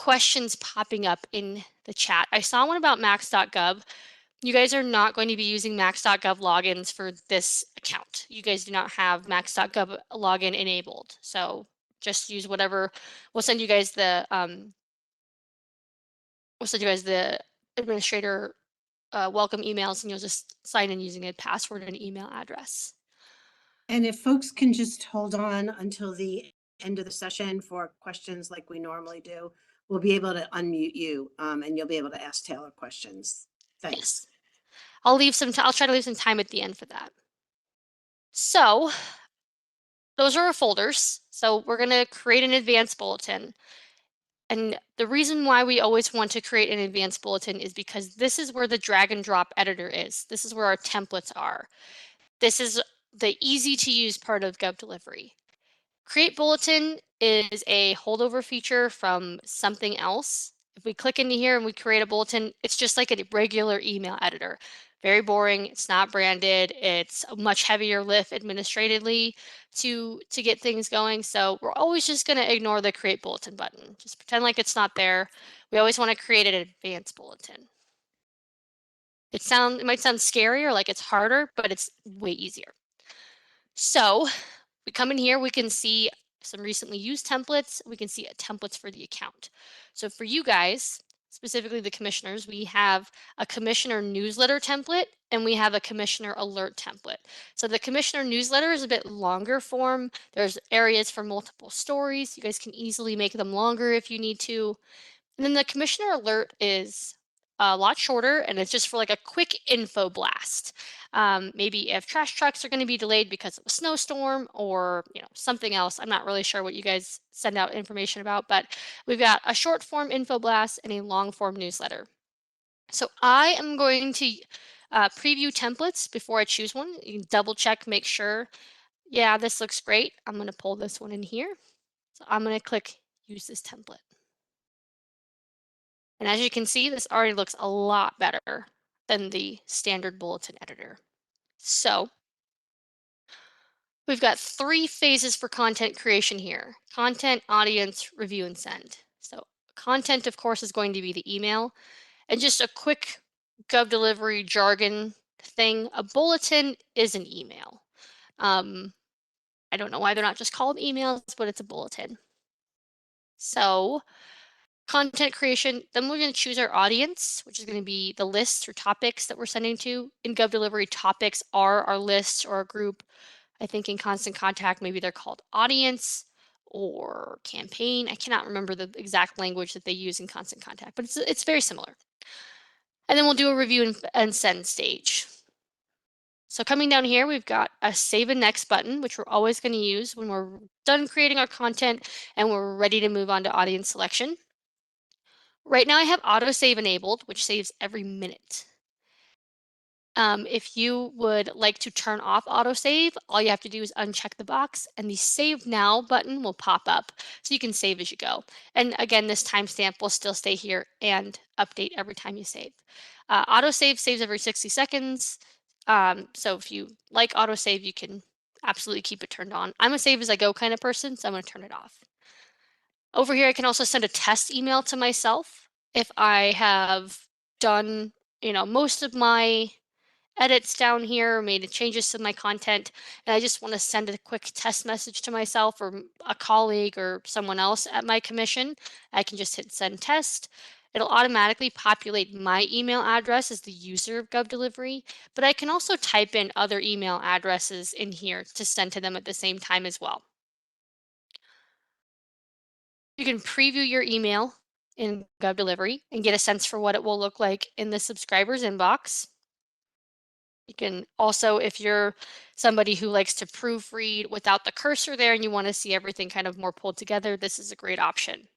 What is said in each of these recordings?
questions popping up in the chat. I saw one about max.gov. You guys are not going to be using max.gov logins for this account. You guys do not have max.gov login enabled. So just use whatever. We'll send you guys the administrator welcome emails, and you'll just sign in using a password and email address. And if folks can just hold on until the end of the session for questions like we normally do, we'll be able to unmute you and you'll be able to ask Taylor questions. Thanks. Yes. I'll try to leave some time at the end for that. So those are our folders. So we're going to create an advanced bulletin. And the reason why we always want to create an advanced bulletin is because this is where the drag and drop editor is. This is where our templates are. This is the easy to use part of GovDelivery. Create bulletin is a holdover feature from something else. If we click into here and we create a bulletin, it's just like a regular email editor. Very boring. It's not branded. It's a much heavier lift administratively to get things going. So we're always just going to ignore the create bulletin button. Just pretend like it's not there. We always want to create an advanced bulletin. It might sound scary or like it's harder, but it's way easier. So we come in here, we can see some recently used templates. We can see templates for the account. So for you guys, specifically the commissioners, we have a commissioner newsletter template and we have a commissioner alert template. So the commissioner newsletter is a bit longer form. There's areas for multiple stories. You guys can easily make them longer if you need to. And then the commissioner alert is a lot shorter, and it's just for like a quick info blast. Maybe if trash trucks are going to be delayed because of a snowstorm or something else. I'm not really sure what you guys send out information about, but we've got a short form info blast and a long form newsletter. So I am going to preview templates before I choose one. You can double check, make sure, yeah, this looks great. I'm going to pull this one in here. So I'm going to click use this template. And as you can see, this already looks a lot better than the standard bulletin editor. So we've got 3 phases for content creation here: content, audience, review, and send. So content, of course, is going to be the email. And just a quick GovDelivery jargon thing, a bulletin is an email. I don't know why they're not just called emails, but it's a bulletin. So content creation, then we're going to choose our audience, which is going to be the lists or topics that we're sending to. In GovDelivery, topics are our list or a group. I think in Constant Contact, maybe they're called audience or campaign. I cannot remember the exact language that they use in Constant Contact, but it's very similar. And then we'll do a review and send stage. So coming down here, we've got a save and next button, which we're always going to use when we're done creating our content and we're ready to move on to audience selection. Right now I have autosave enabled, which saves every minute. If you would like to turn off autosave, all you have to do is uncheck the box and the Save Now button will pop up so you can save as you go. And again, this timestamp will still stay here and update every time you save. Autosave saves every 60 seconds. So if you like autosave, you can absolutely keep it turned on. I'm a save as I go kind of person, so I'm going to turn it off. Over here, I can also send a test email to myself if I have done, most of my edits down here, made changes to my content, and I just want to send a quick test message to myself or a colleague or someone else at my commission. I can just hit send test. It'll automatically populate my email address as the user of GovDelivery, but I can also type in other email addresses in here to send to them at the same time as well. You can preview your email in GovDelivery and get a sense for what it will look like in the subscriber's inbox. You can also, if you're somebody who likes to proofread without the cursor there and you want to see everything kind of more pulled together, this is a great option.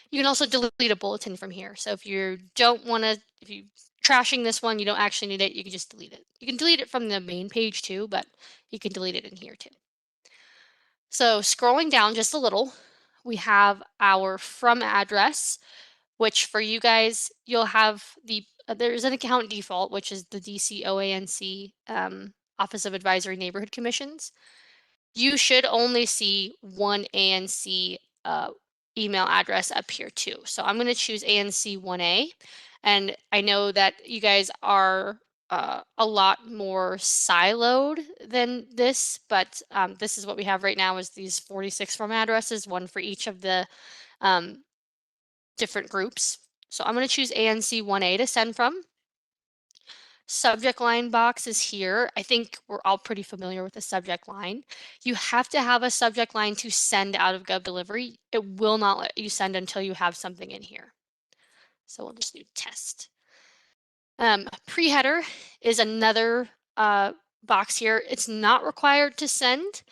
You can also delete a bulletin from here. So if you don't want to, if you're trashing this one, you don't actually need it, you can just delete it. You can delete it from the main page too, but you can delete it in here too. So scrolling down just a little, we have our from address, which for you guys, you'll have there's an account default, which is the DCOANC, Office of Advisory Neighborhood Commissions. You should only see one ANC email address up here too. So I'm going to choose ANC1A. And I know that you guys are a lot more siloed than this, but this is what we have right now is these 46 form addresses, one for each of the um, different groups. So I'm going to choose ANC1A to send from. Subject line box is here. I think we're all pretty familiar with the subject line. You have to have a subject line to send out of GovDelivery. It will not let you send until you have something in here. So we'll just do test. Pre-header is another box here. It's not required to send,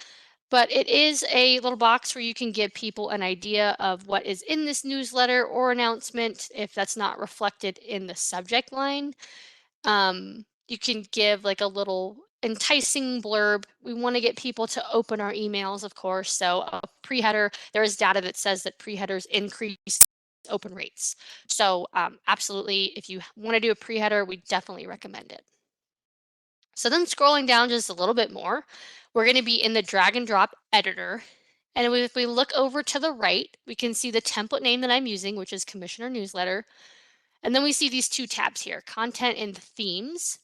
but it is a little box where you can give people an idea of what is in this newsletter or announcement if that's not reflected in the subject line. You can give like a little enticing blurb. We want to get people to open our emails, of course. So a pre-header, there is data that says that pre-headers increase open rates. So absolutely, if you want to do a pre-header, we definitely recommend it. So then scrolling down just a little bit more, we're going to be in the drag and drop editor. And if we look over to the right, we can see the template name that I'm using, which is Commissioner Newsletter. And then we see these two tabs here, content and themes.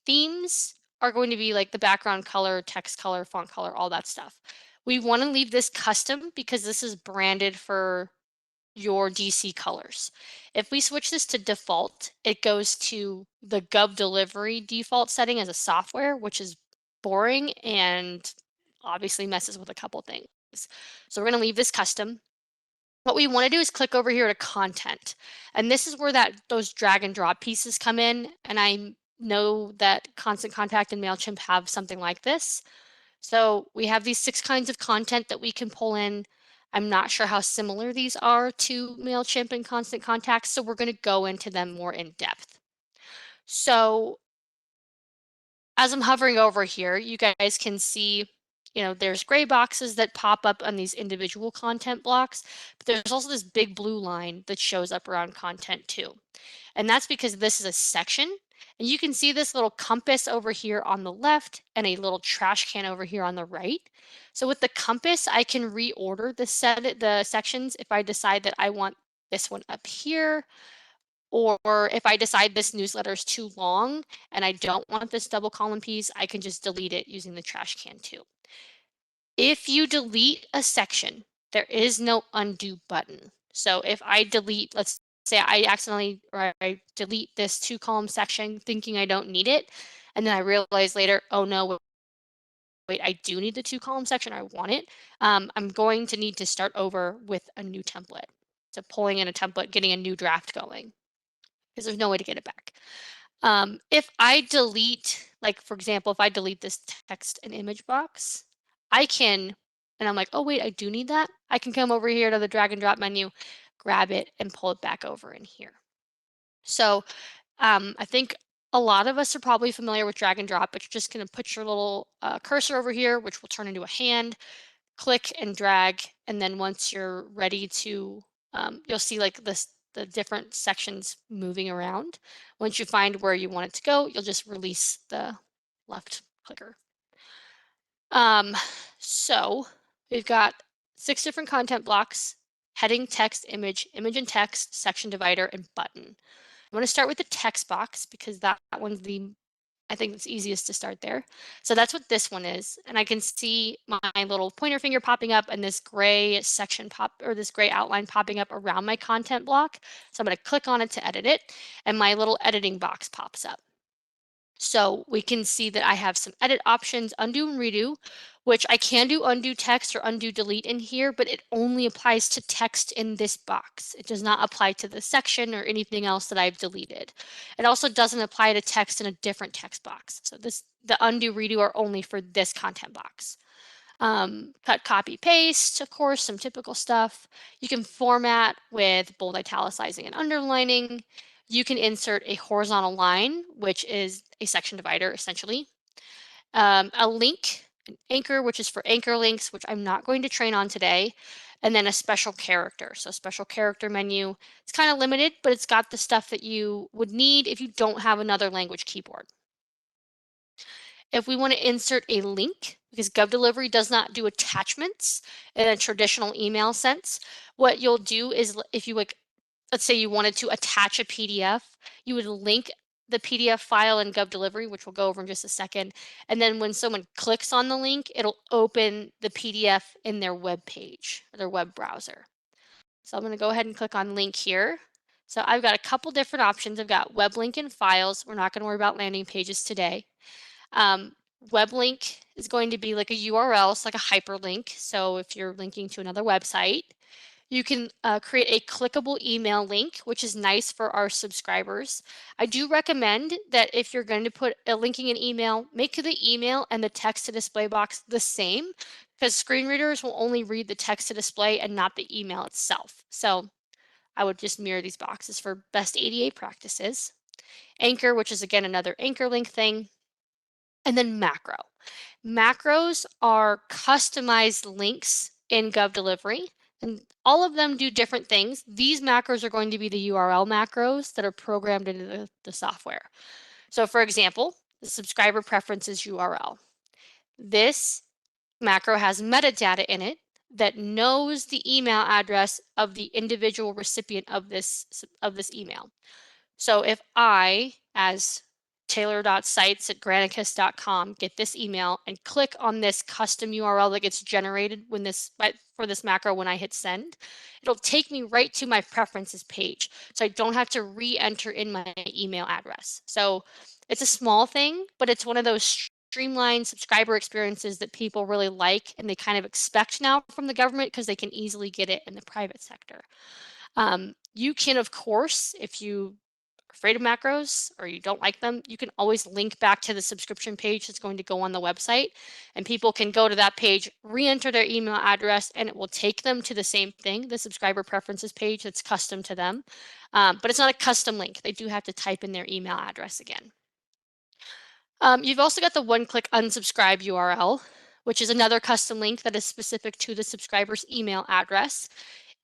Themes are going to be like the background color, text color, font color, all that stuff. We want to leave this custom because this is branded for your DC colors. If we switch this to default, it goes to the GovDelivery default setting as a software, which is boring and obviously messes with a couple things. So we're going to leave this custom. What we want to do is click over here to content. And this is where those drag and drop pieces come in. And I know that Constant Contact and MailChimp have something like this. So we have these 6 kinds of content that we can pull in. I'm not sure how similar these are to MailChimp and Constant Contact, so we're going to go into them more in depth. So as I'm hovering over here, you guys can see, there's gray boxes that pop up on these individual content blocks, but there's also this big blue line that shows up around content too. And that's because this is a section. And you can see this little compass over here on the left and a little trash can over here on the right. So with the compass, I can reorder the sections if I decide that I want this one up here, or if I decide this newsletter is too long and I don't want this double column piece, I can just delete it using the trash can too. If you delete a section, there is no undo button. So if I delete, let's say I accidentally or I delete this 2-column section thinking I don't need it, and then I realize later, oh no, wait, I do need the 2-column section, I want it, I'm going to need to start over with a new template. So pulling in a template, getting a new draft going, because there's no way to get it back. If I delete, like for example, if I delete this text and image box, I can, and I'm like, oh wait, I do need that. I can come over here to the drag and drop menu, grab it and pull it back over in here. So I think a lot of us are probably familiar with drag and drop, but you're just going to put your little cursor over here, which will turn into a hand, click and drag. And then once you're ready to, you'll see like the different sections moving around. Once you find where you want it to go, you'll just release the left clicker. So we've got 6 different content blocks: heading, text, image, image and text, section divider, and button. I'm going to start with the text box because that one's I think it's easiest to start there. So that's what this one is. And I can see my little pointer finger popping up and this gray section this gray outline popping up around my content block. So I'm going to click on it to edit it, and my little editing box pops up. So we can see that I have some edit options, undo and redo, which I can do undo text or undo delete in here, but it only applies to text in this box. It does not apply to the section or anything else that I've deleted. It also doesn't apply to text in a different text box. So the undo, redo are only for this content box. Cut, copy, paste, of course, some typical stuff. You can format with bold, italicizing, and underlining. You can insert a horizontal line, which is a section divider, essentially. A link, an anchor, which is for anchor links, which I'm not going to train on today. And then a special character. So special character menu. It's kind of limited, but it's got the stuff that you would need if you don't have another language keyboard. If we want to insert a link, because GovDelivery does not do attachments in a traditional email sense, what you'll do is if you like, let's say you wanted to attach a PDF, you would link the PDF file in GovDelivery, which we'll go over in just a second. And then when someone clicks on the link, it'll open the PDF in their web page, or their web browser. So I'm going to go ahead and click on link here. So I've got a couple different options. I've got web link and files. We're not going to worry about landing pages today. Web link is going to be like a URL, it's like a hyperlink. So if you're linking to another website, you can create a clickable email link, which is nice for our subscribers. I do recommend that if you're going to put a linking an email, make the email and the text to display box the same, because screen readers will only read the text to display and not the email itself. So I would just mirror these boxes for best ADA practices. Anchor, which is again another anchor link thing. And then macro. Macros are customized links in GovDelivery, and all of them do different things. These macros are going to be the URL macros that are programmed into the software. So for example, the subscriber preferences URL. This macro has metadata in it that knows the email address of the individual recipient of this email. So if I, as taylor.sites@granicus.com, get this email and click on this custom URL that gets generated for this macro when I hit send, it'll take me right to my preferences page. So I don't have to re-enter in my email address. So it's a small thing, but it's one of those streamlined subscriber experiences that people really like and they kind of expect now from the government because they can easily get it in the private sector. You can, of course, if you afraid of macros or you don't like them, you can always link back to the subscription page that's going to go on the website, and people can go to that page, re-enter their email address, and it will take them to the same thing, the subscriber preferences page that's custom to them. But it's not a custom link. They do have to type in their email address again. You've also got the one-click unsubscribe URL, which is another custom link that is specific to the subscriber's email address.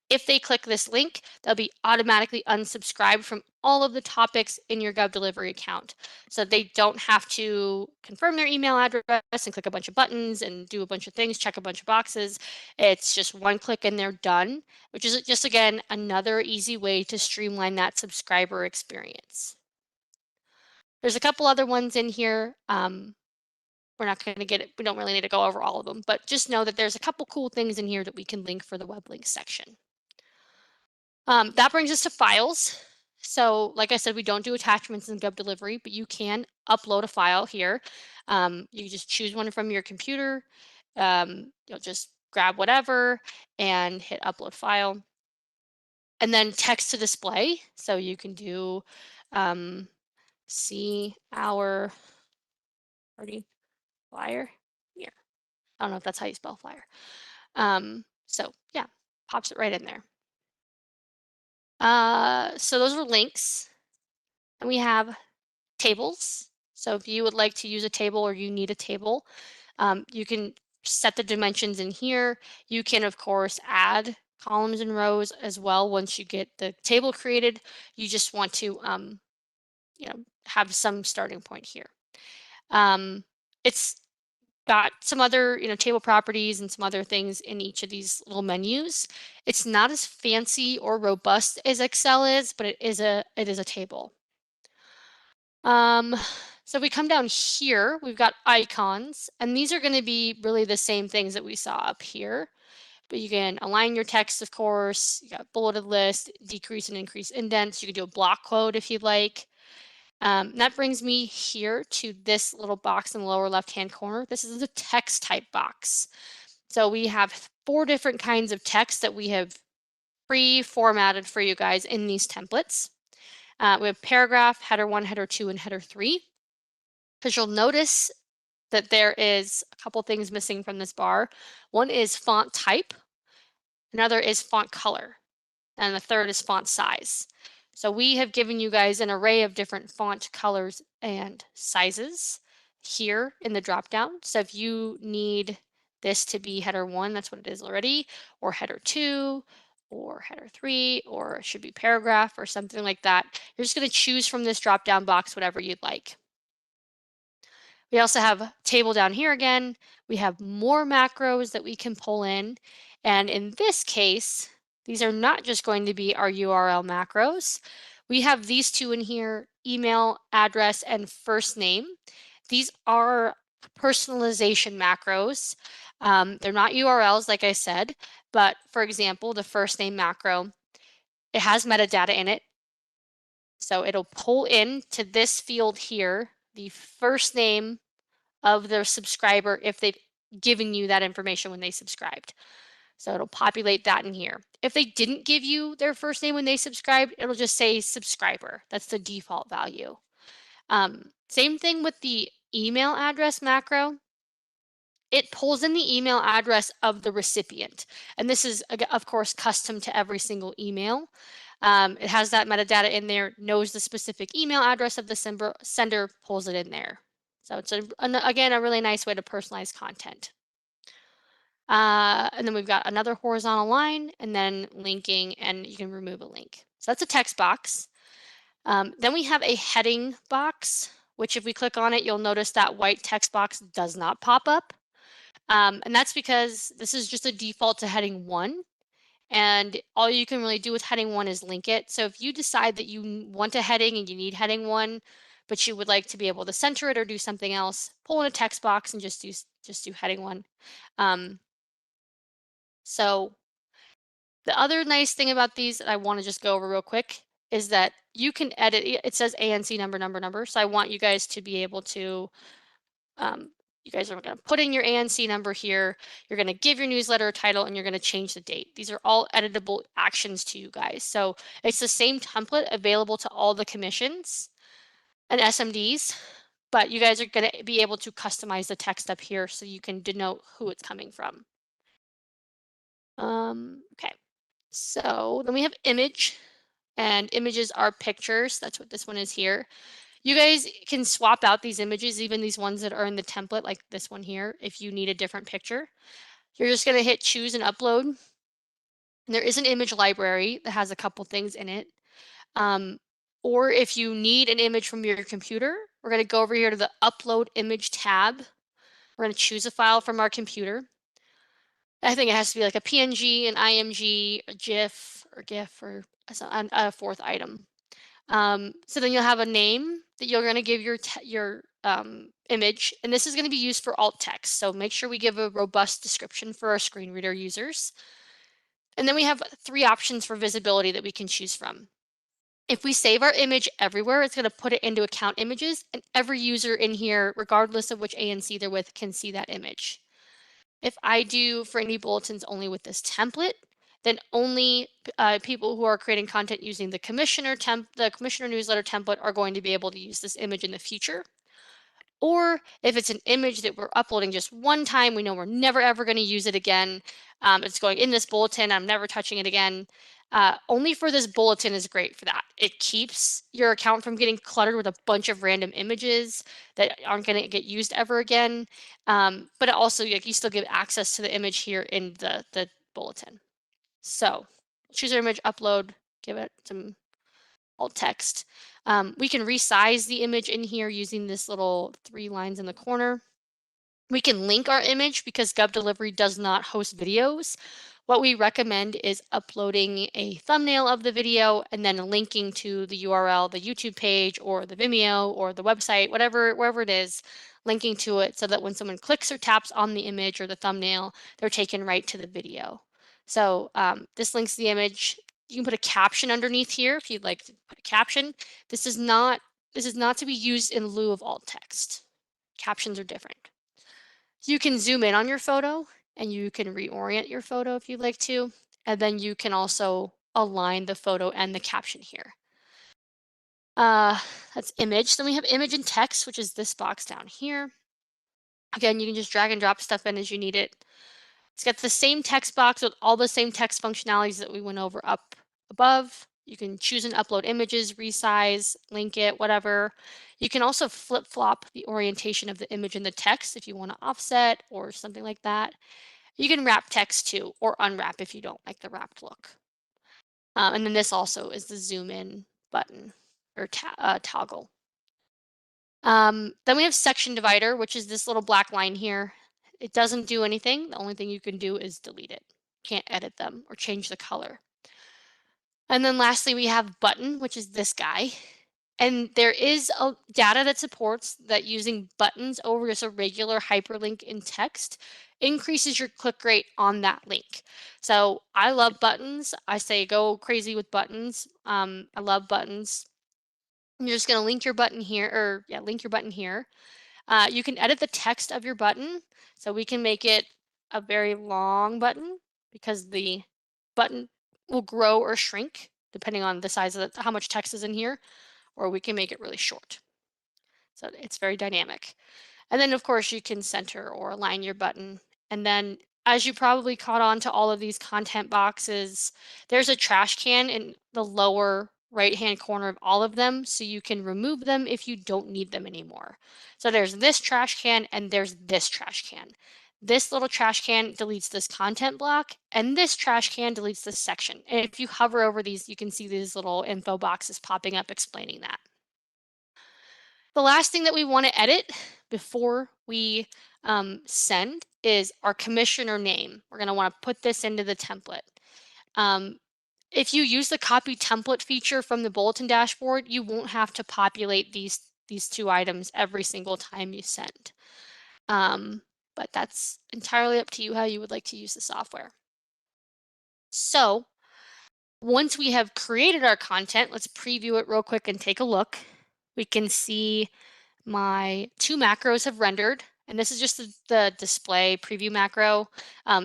If they click this link, they'll be automatically unsubscribed from all of the topics in your GovDelivery account. So they don't have to confirm their email address and click a bunch of buttons and do a bunch of things, check a bunch of boxes. It's just one click and they're done, which is just, again, another easy way to streamline that subscriber experience. There's a couple other ones in here. We're not going to get it. We don't really need to go over all of them, but just know that there's a couple cool things in here that we can link for the web links section. That brings us to files. So like I said, we don't do attachments in GovDelivery, but you can upload a file here. You just choose one from your computer. You'll just grab whatever and hit upload file. And then text to display. So you can do see our party flyer here. I don't know if that's how you spell flyer. So yeah, pops it right in there. So those are links. And we have tables. So if you would like to use a table or you need a table, you can set the dimensions in here. You can, of course, add columns and rows as well once you get the table created. You just want to have some starting point here. It's got some other table properties and some other things in each of these little menus. It's not as fancy or robust as Excel is, but it is a table. So if we come down here, we've got icons, and these are going to be really the same things that we saw up here. But you can align your text, of course. You got bulleted list, decrease and increase indents. You can do a block quote if you'd like. That brings me here to this little box in the lower left-hand corner. This is the text type box. So we have 4 different kinds of text that we have pre-formatted for you guys in these templates. We have paragraph, header 1, header 2, and header 3. Because you'll notice that there is a couple things missing from this bar. One is font type, another is font color, and the third is font size. So we have given you guys an array of different font colors and sizes here in the dropdown. So if you need this to be header 1, that's what it is already, or header 2, or header 3, or it should be paragraph or something like that. You're just going to choose from this drop-down box whatever you'd like. We also have table down here again. We have more macros that we can pull in. And in this case, these are not just going to be our URL macros. We have these two in here, email, address, and first name. These are personalization macros. They're not URLs, like I said, but for example, the first name macro, it has metadata in it. So it'll pull in to this field here, the first name of their subscriber if they've given you that information when they subscribed. So it'll populate that in here. If they didn't give you their first name when they subscribed, it'll just say subscriber. That's the default value. Same thing with the email address macro. It pulls in the email address of the recipient. And this is, of course, custom to every single email. It has that metadata in there, knows the specific email address of the sender, pulls it in there. So it's, again, a really nice way to personalize content. And then we've got another horizontal line and then linking, and you can remove a link. So that's a text box. Then we have a heading box, which if we click on it, you'll notice that white text box does not pop up. And that's because this is just a default to heading 1. And all you can really do with heading 1 is link it. So if you decide that you want a heading and you need heading 1, but you would like to be able to center it or do something else, pull in a text box and just do heading 1. So the other nice thing about these that I want to just go over real quick is that you can edit. It says ANC number. So I want you guys to be able to you guys are going to put in your ANC number here. You're going to give your newsletter a title and you're going to change the date. These are all editable actions to you guys. So it's the same template available to all the commissions and SMDs, but you guys are going to be able to customize the text up here so you can denote who it's coming from. Okay, so then we have image, and images are pictures. That's what this one is here. You guys can swap out these images, even these ones that are in the template, like this one here, if you need a different picture. You're just going to hit choose and upload. And there is an image library that has a couple things in it. Or if you need an image from your computer, we're going to go over here to the upload image tab. We're going to choose a file from our computer. I think it has to be like a PNG, an IMG, a GIF, or a fourth item. So then you'll have a name that you're going to give your image, and this is going to be used for alt text. So make sure we give a robust description for our screen reader users. And then we have 3 options for visibility that we can choose from. If we save our image everywhere, it's going to put it into account images, and every user in here, regardless of which ANC they're with, can see that image. If I do for any bulletins only with this template, then only people who are creating content using the commissioner newsletter template are going to be able to use this image in the future. Or if it's an image that we're uploading just one time, we know we're never ever going to use it again. It's going in this bulletin, I'm never touching it again. Only for this bulletin is great for that. It keeps your account from getting cluttered with a bunch of random images that aren't going to get used ever again. But it also, you still give access to the image here in the bulletin. So choose our image, upload, give it some alt text. We can resize the image in here using this little 3 lines in the corner. We can link our image because GovDelivery does not host videos. What we recommend is uploading a thumbnail of the video and then linking to the URL, the YouTube page or the Vimeo or the website, wherever it is, linking to it so that when someone clicks or taps on the image or the thumbnail, they're taken right to the video. So this links the image. You can put a caption underneath here if you'd like to put a caption. This is not to be used in lieu of alt text. Captions are different. You can zoom in on your photo and you can reorient your photo if you'd like to. And then you can also align the photo and the caption here. That's image. Then we have image and text, which is this box down here. Again, you can just drag and drop stuff in as you need it. It's got the same text box with all the same text functionalities that we went over up above. You can choose and upload images, resize, link it, whatever. You can also flip-flop the orientation of the image and the text if you want to offset or something like that. You can wrap text too, or unwrap if you don't like the wrapped look. And then this also is the zoom in button or toggle. Then we have section divider, which is this little black line here. It doesn't do anything. The only thing you can do is delete it. Can't edit them or change the color. And then lastly, we have button, which is this guy. And there is a data that supports that using buttons over just a regular hyperlink in text increases your click rate on that link. So I love buttons. I say go crazy with buttons. I love buttons. You're just going to link your button here, or yeah, link your button here. You can edit the text of your button. So we can make it a very long button because the button will grow or shrink depending on the size of how much text is in here, or we can make it really short. So it's very dynamic. And then of course you can center or align your button. And then as you probably caught on to all of these content boxes, there's a trash can in the lower right-hand corner of all of them, so you can remove them if you don't need them anymore. So there's this trash can and there's this trash can. This little trash can deletes this content block, and this trash can deletes this section. And if you hover over these, you can see these little info boxes popping up explaining that. The last thing that we want to edit before we send is our commissioner name. We're going to want to put this into the template. Um, if you use the copy template feature from the bulletin dashboard, you won't have to populate these two items every single time you send. But that's entirely up to you how you would like to use the software. So once we have created our content, let's preview it real quick and take a look. We can see my two macros have rendered, and this is just the display preview macro,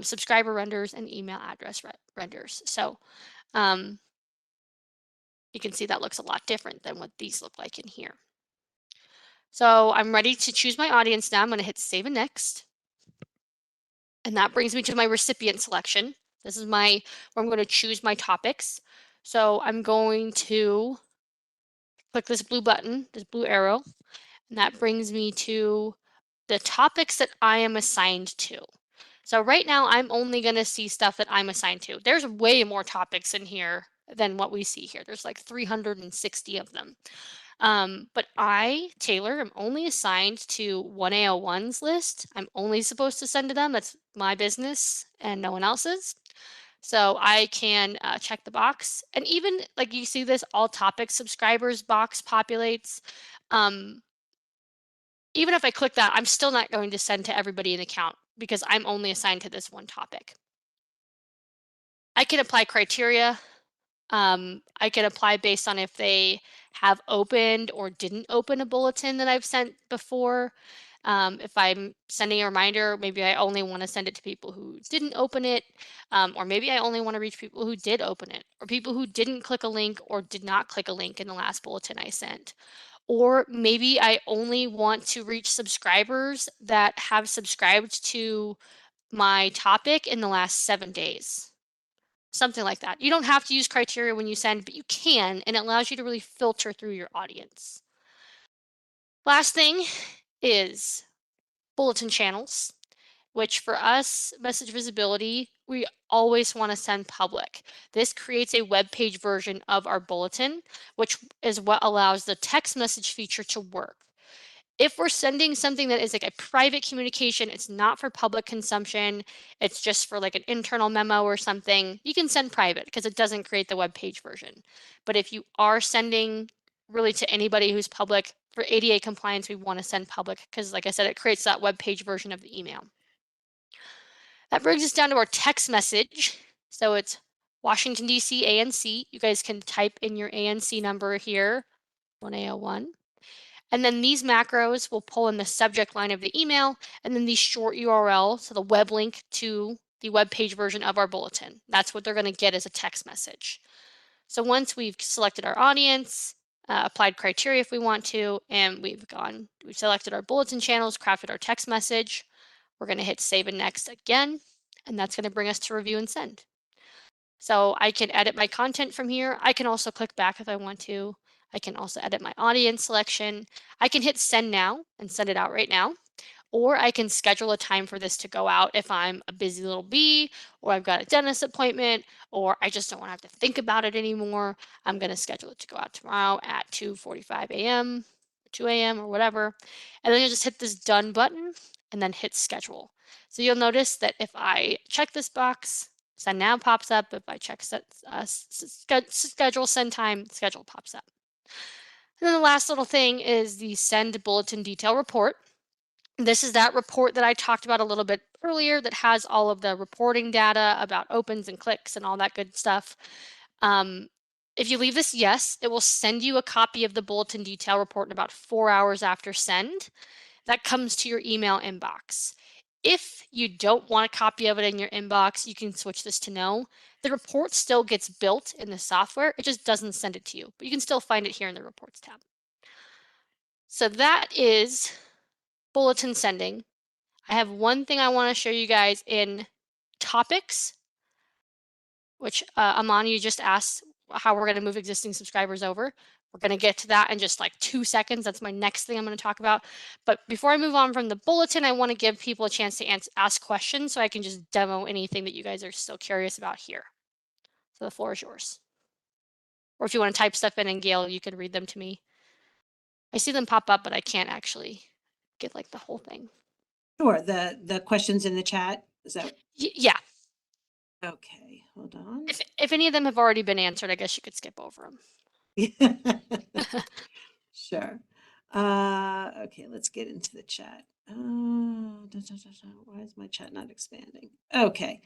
subscriber renders and email address renders. So you can see that looks a lot different than what these look like in here. So I'm ready to choose my audience now. I'm going to hit save and next. And that brings me to my recipient selection. This is where I'm going to choose my topics. So I'm going to click this blue button, this blue arrow, and that brings me to the topics that I am assigned to. So right now I'm only going to see stuff that I'm assigned to. There's way more topics in here than what we see here. There's like 360 of them. But I, Taylor, am only assigned to 1AO1's list. I'm only supposed to send to them. That's my business and no one else's. So I can check the box. And even like you see this all topic subscribers box populates. Even if I click that, I'm still not going to send to everybody an account because I'm only assigned to this one topic. I can apply criteria. I can apply based on if they have opened or didn't open a bulletin that I've sent before. If I'm sending a reminder, maybe I only want to send it to people who didn't open it, or maybe I only want to reach people who did open it, or people who didn't click a link or did not click a link in the last bulletin I sent. Or maybe I only want to reach subscribers that have subscribed to my topic in the last 7 days. Something like that. You don't have to use criteria when you send, but you can, and it allows you to really filter through your audience. Last thing is bulletin channels, which for us, message visibility, we always want to send public. This creates a web page version of our bulletin, which is what allows the text message feature to work. If we're sending something that is like a private communication, it's not for public consumption, it's just for like an internal memo or something, you can send private because it doesn't create the web page version. But if you are sending really to anybody who's public, for ADA compliance, we want to send public because like I said, it creates that web page version of the email. That brings us down to our text message. So it's Washington, D.C. ANC. You guys can type in your ANC number here, 1AO1. And then these macros will pull in the subject line of the email and then the short URL, so the web link to the web page version of our bulletin. That's what they're going to get as a text message. So once we've selected our audience, applied criteria if we want to, and we've selected our bulletin channels, crafted our text message, we're going to hit save and next again, and that's going to bring us to review and send. So I can edit my content from here. I can also click back if I want to. I can also edit my audience selection. I can hit send now and send it out right now. Or I can schedule a time for this to go out if I'm a busy little bee, or I've got a dentist appointment, or I just don't want to have to think about it anymore. I'm going to schedule it to go out tomorrow at 2:45 a.m. 2 a.m. or whatever. And then you'll just hit this done button and then hit schedule. So you'll notice that if I check this box, send now pops up. If I check schedule send time, schedule pops up. And then the last little thing is the send bulletin detail report. This is that report that I talked about a little bit earlier that has all of the reporting data about opens and clicks and all that good stuff. Um, if you leave this yes, it will send you a copy of the bulletin detail report in about 4 hours after send. That comes to your email inbox. If you don't want a copy of it in your inbox, you can switch this to no. The report still gets built in the software, it just doesn't send it to you, but you can still find it here in the reports tab. So that is bulletin sending. I have one thing I want to show you guys in topics, which Amani, you just asked how we're going to move existing subscribers over. We're going to get to that in just like 2 seconds. That's my next thing I'm going to talk about. But before I move on from the bulletin, I want to give people a chance to ask questions so I can just demo anything that you guys are still curious about here. So the floor is yours. Or if you want to type stuff in Gail, you can read them to me. I see them pop up, but I can't actually get like the whole thing. Sure, the questions in the chat, is that Yeah. okay? Hold on. If any of them have already been answered, I guess you could skip over them. Sure. Okay, let's get into the chat. Why is my chat not expanding? Okay.